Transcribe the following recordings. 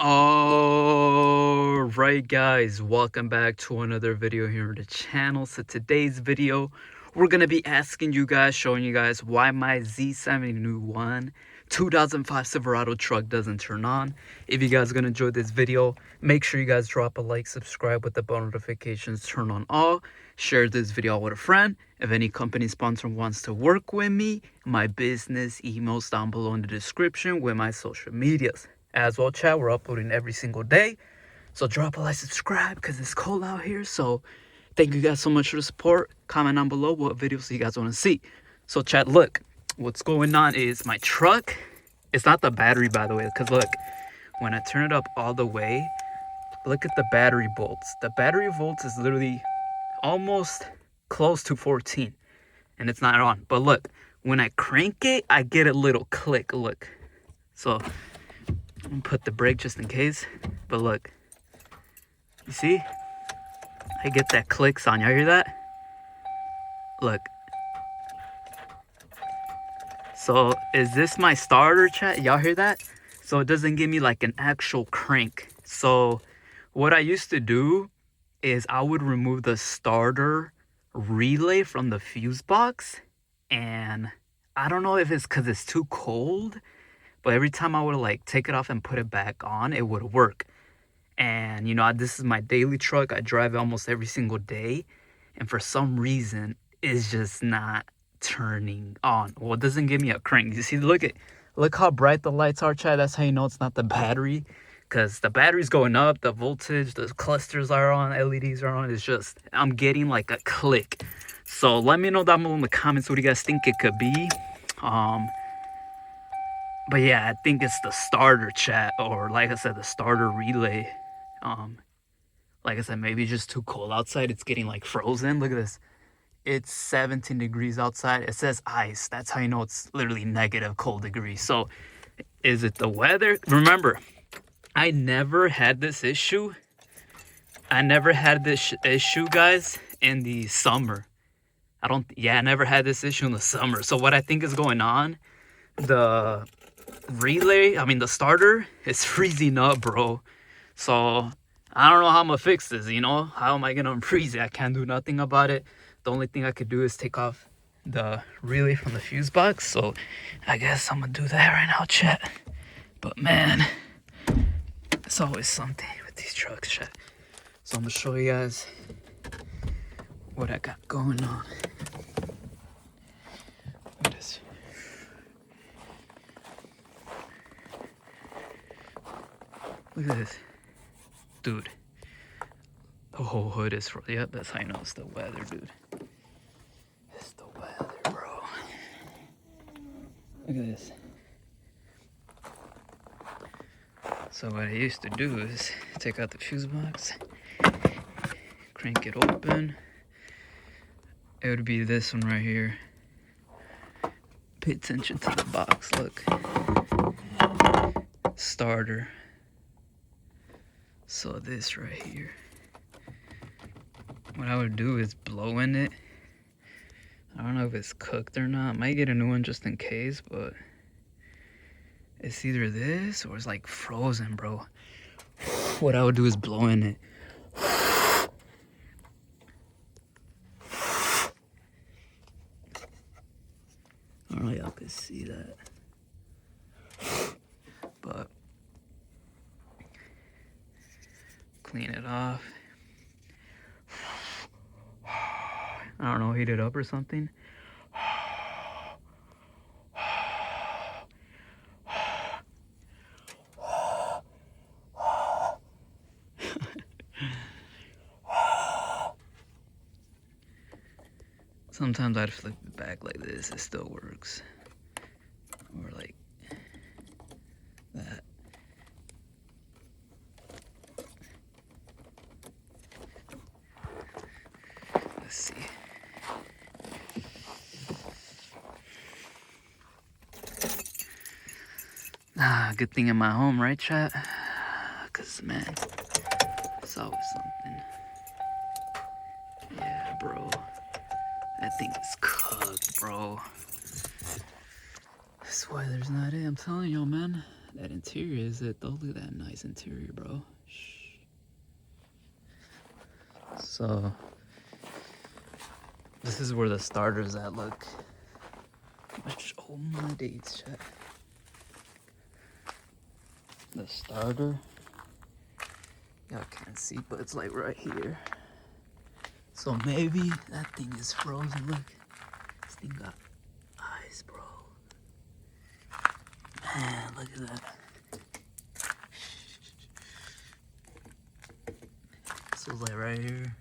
Alright guys, welcome back to another video here on the channel. So today's video, we're going to be asking you guys, showing you guys why my Z71 2005 Silverado truck doesn't turn on. If you guys are going to enjoy this video, make sure you guys drop a like, subscribe with the bell notifications, turn on all, share this video with a friend. If any company sponsor wants to work with me, my business emails down below in the description with my social medias. As well, chat, we're uploading every single day, so drop a like, subscribe, because it's cold out here. So thank you guys so much for the support. Comment down below what videos you guys want to see. So chat, look, what's going on is my truck, it's not the battery, by the way, because look, when I turn it up all the way, look at the battery volts. The battery volts is literally almost close to 14, and it's not on. But look, when I crank it, I get a little click. Look, so I'm gonna put the brake just in case, but look, you see, I get that click sound. Y'all hear that? Look. So is this my starter, chat? Y'all hear that? So it doesn't give me like an actual crank. So what I used to do is I would remove the starter relay from the fuse box, and I don't know if it's because it's too cold, but every time I would like take it off and put it back on, it would work. And you know, this is my daily truck. I drive it almost every single day, and for some reason it's just not turning on. Well, it doesn't give me a crank. You see, look how bright the lights are, chat. That's how you know it's not the battery, because the battery's going up, the voltage, the clusters are on, LEDs are on. It's just I'm getting like a click. So let me know down below in the comments what you guys think it could be. But yeah, I think it's the starter, chat, or like I said, the starter relay. Like I said, maybe it's just too cold outside. It's getting like frozen. Look at this. It's 17 degrees outside. It says ice. That's how you know it's literally negative cold degrees. So is it the weather? Remember, I never had this issue. I never had this issue, guys, in the summer. I never had this issue in the summer. So what I think is going on, the the starter is freezing up, bro. So I don't know how I'm gonna fix this, you know? How am I gonna unfreeze it? I can't do nothing about it. The only thing I could do is take off the relay from the fuse box. So I guess I'm gonna do that right now, chat. But man, it's always something with these trucks, chat. So I'm gonna show you guys what I got going on. Look at this. Look at this. Dude. The whole hood is for, yep, that's how you know it's the weather, dude. It's the weather, bro. Look at this. So what I used to do is take out the fuse box, crank it open. It would be this one right here. Pay attention to the box, look. Starter. So this right here. What I would do is blow in it. I don't know if it's cooked or not. Might get a new one just in case, but it's either this or it's like frozen, bro. What I would do is blow in it. I don't know if y'all can see that, but clean it off. I don't know, heat it up or something. Sometimes I'd flip it back like this, it still works. Or like that. Let's see. Good thing in my home, right, chat? Cause man, it's always something. Yeah, bro. That thing is cooked, bro. This weather's not it, I'm telling y'all, man. That interior, is it though? Look at that nice interior, bro. Shh. So this is where the starter's at. Look. Oh my days, chat. The starter. Y'all can't see, but it's like right here. So maybe that thing is frozen. Look, this thing got ice, bro. Man, look at that. So it's like right here.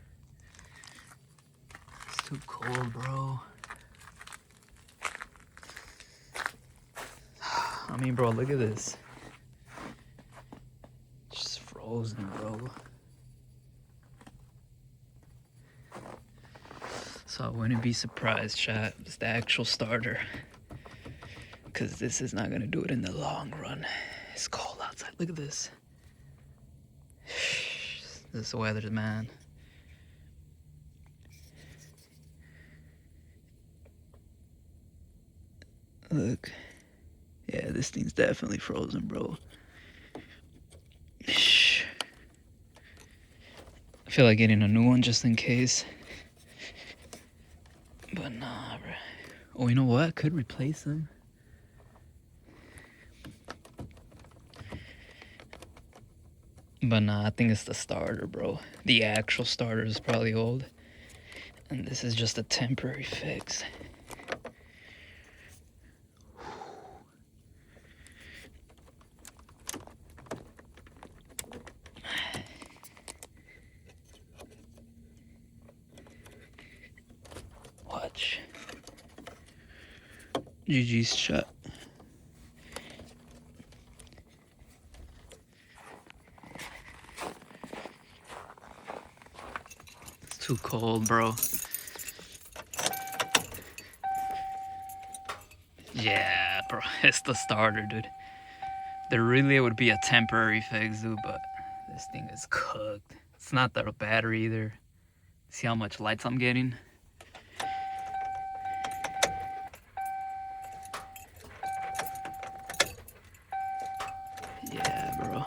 It's too cold, bro. I mean, bro, look at this. Just frozen, bro. So I wouldn't be surprised, chat. It's the actual starter. Because this is not going to do it in the long run. It's cold outside. Look at this. This weather, man. Look. Yeah, this thing's definitely frozen, bro. I feel like getting a new one just in case. But nah, bro. Oh, you know what? Could replace them. But nah, I think it's the starter, bro. The actual starter is probably old. And this is just a temporary fix. Watch. GG's shot. It's too cold, bro. Yeah, bro, it's the starter, dude. There really would be a temporary fix, dude, but this thing is cooked. It's not the battery either. See how much lights I'm getting? Yeah, bro.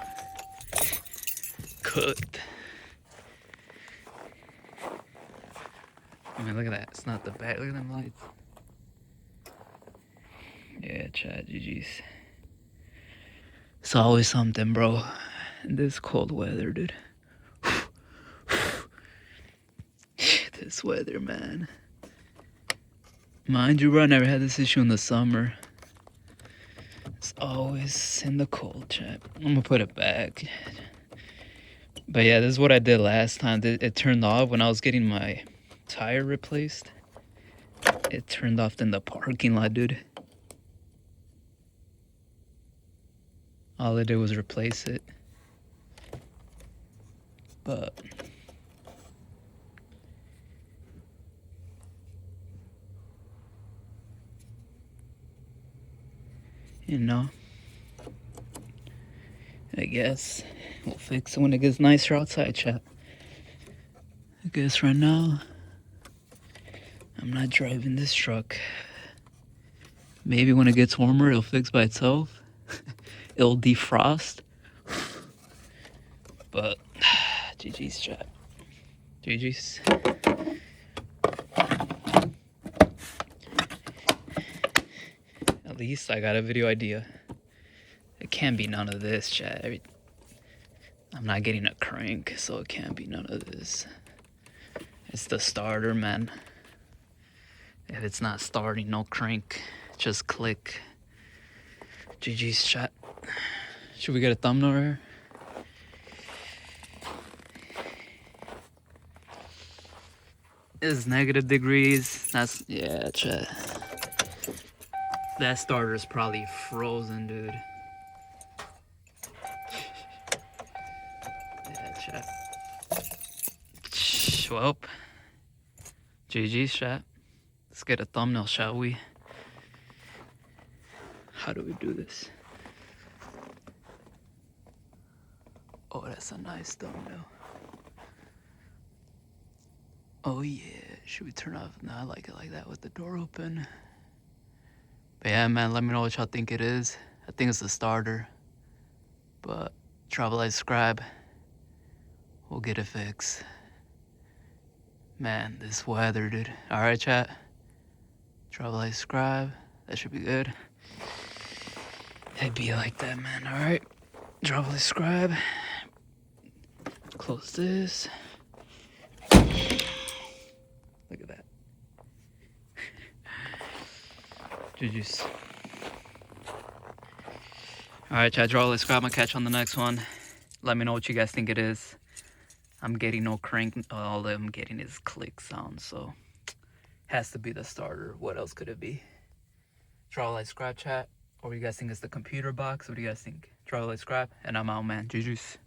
Cooked. I mean, look at that. It's not the battery. Look at them lights. Yeah, chat, GG's. It's always something, bro. In this cold weather, dude. This weather, man. Mind you, bro, I never had this issue in the summer. It's always in the cold, chat. I'm gonna put it back. But yeah, this is what I did last time. It turned off when I was getting my tire replaced. It turned off in the parking lot, dude. All I did was replace it. But you know, I guess we'll fix it when it gets nicer outside, chat. I guess right now I'm not driving this truck. Maybe when it gets warmer it'll fix by itself. It'll defrost. But GG's, chat. GG's. At least I got a video idea. It can't be none of this, chat. I'm not getting a crank, so it can't be none of this. It's the starter, man. If it's not starting, no crank. Just click. GG's, chat. Should we get a thumbnail right here? It's negative degrees. That's, yeah, chat. That starter is probably frozen, dude. Yeah, chat. Well, GG's, chat. Let's get a thumbnail, shall we? How do we do this? Oh, that's a nice thumbnail. Oh yeah, should we turn off? No, I like it like that with the door open. But yeah, man, let me know what y'all think it is. I think it's the starter. But travel light scribe, we'll get it fixed. Man, this weather, dude. Alright, chat. Travel light scribe, that should be good. It'd be like that, man. Alright. Travel light scribe. Close this. Look at that. GG's. Alright, chat. Travel light scribe. I'm gonna catch on the next one. Let me know what you guys think it is. I'm getting no crank. All I'm getting is click sound, so has to be the starter. What else could it be? Travel light scribe, chat. Or you guys think it's the computer box? What do you guys think? Travel light scribe, and I'm out, man. GG's.